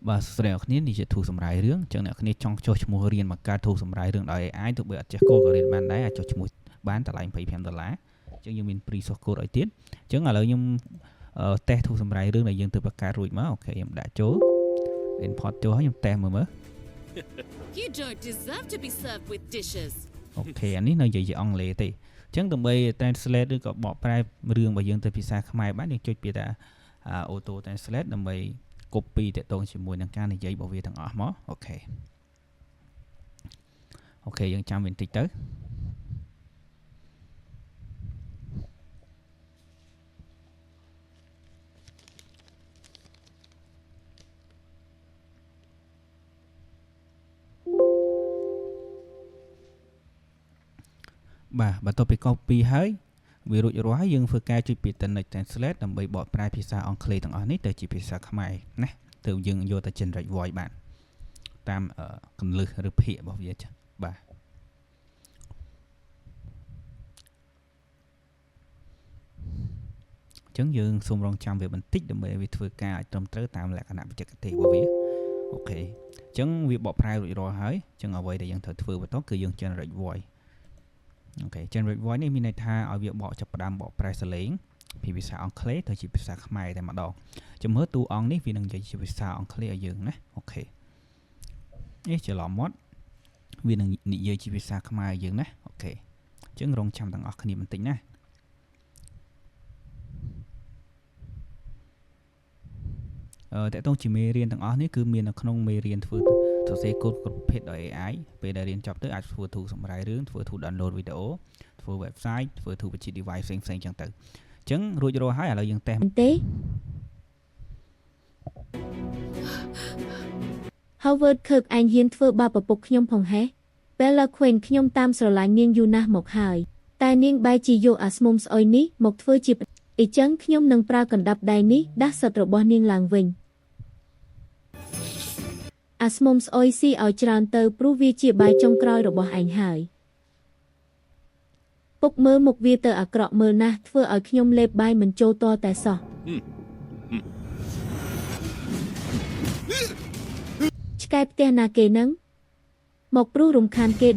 បាទ ស្រីអ្នកគ្នានេះជាធូរសម្រាយរឿងអញ្ចឹងអ្នកគ្នាចង់ចុះឈ្មោះរៀនមកការធូរសម្រាយរឿងដោយ AI ទោះបីអត់ចេះកូដក៏រៀនបានដែរអាចចុះឈ្មោះបានតម្លៃ$25អញ្ចឹងយើងមាន free source code ឲ្យទៀតអញ្ចឹងឥឡូវខ្ញុំតេស្តធូរសម្រាយរឿងដែលយើងទៅបង្កើតរួចមកអូខេខ្ញុំដាក់ចូល import ចូលហើយខ្ញុំតេស្តមើល You don't deserve to be served with dishes អូខេអានេះនៅនិយាយជាអង់គ្លេសទេអញ្ចឹងដើម្បី translate ឬក៏បកប្រែរឿងរបស់យើងទៅភាសាខ្មែរបានយើងចុចពាក្យថា auto translate ដើម្បី copy តាក់ទងជាមួយនឹងការនិយាយរបស់វាទាំងអស់មកអូខេយើងចាំវាបន្តិចទៅបាទបន្ទាប់ពី copy ហើយវារួចរាល់ហើយយើងធ្វើការចុចពាក្យ translate ដើម្បីបកប្រែភាសាអង់គ្លេសទាំងអស់នេះទៅជាភាសាខ្មែរណាទៅយើងយកទៅ generate voice បានតាមគន្លឹះឬភាគរបស់វាចា៎បាទអញ្ចឹងយើងសូមរងចាំវាបន្តិចដើម្បីឲ្យវាធ្វើការឲ្យត្រឹមត្រូវតាមលក្ខណៈបច្ចេកទេសរបស់វាអូខេអញ្ចឹងវាបកប្រែរួចរាល់ហើយអញ្ចឹងអ្វីដែលយើងត្រូវធ្វើបន្តគឺយើង generate voice អូខេ generate voice នេះមានន័យថាឲ្យវាបកចាប់ផ្ដើមបកប្រែសលេងពីភាសាអង់គ្លេសទៅជាភាសាខ្មែរតែម្ដងជំរឿតួអង្គនេះវានឹងនិយាយជាភាសាអង់គ្លេសឲ្យយើងណាអូខេនេះច្រឡំមាត់វានឹងនិយាយជាភាសាខ្មែរឲ្យយើងណាអូខេអញ្ចឹងរងចាំទាំងអស់គ្នាបន្តិចណាតើតោះជាមេរៀនទាំងអស់នេះគឺមាននៅក្នុងមេរៀនធ្វើសរសេរកូដគ្រប់ប្រភេទដោយ AI ពេលដែលរៀនចប់ទៅអាចធ្វើទូសម្រាយរឿងធ្វើទូ download វីដេអូធ្វើ website ធ្វើទូបញ្ជី device ផ្សេងៗចឹងទៅអញ្ចឹងរួចរាល់ហើយឥឡូវយើងតេស្តទេ Howard Kirk ឯងហ៊ានធ្វើបាបឪពុកខ្ញុំផងហេ Bella Quinn ខ្ញុំតាមស្រឡាញ់នាងយូរណាស់មកហើយតែនាងបែរជាយកអាស្មុំស្អុយនេះមកធ្វើជាអញ្ចឹងខ្ញុំនឹងប្រើកណ្ដាប់ដៃនេះដាស់សិតរបស់នាងឡើងវិញអាស្មុំស្អុយស៊ីឲ្យច្រើនទៅព្រោះវាជាបាយចុងក្រោយរបស់ឯងហើយពុកមើលមុខវាទៅអាក្រក់មើលណាស់ធ្វើឲ្យខ្ញុំលេបបាយមិនចូលតតែសោះឆ្កែផ្ទះណាគេនឹងមកព្រោះរំខានគេ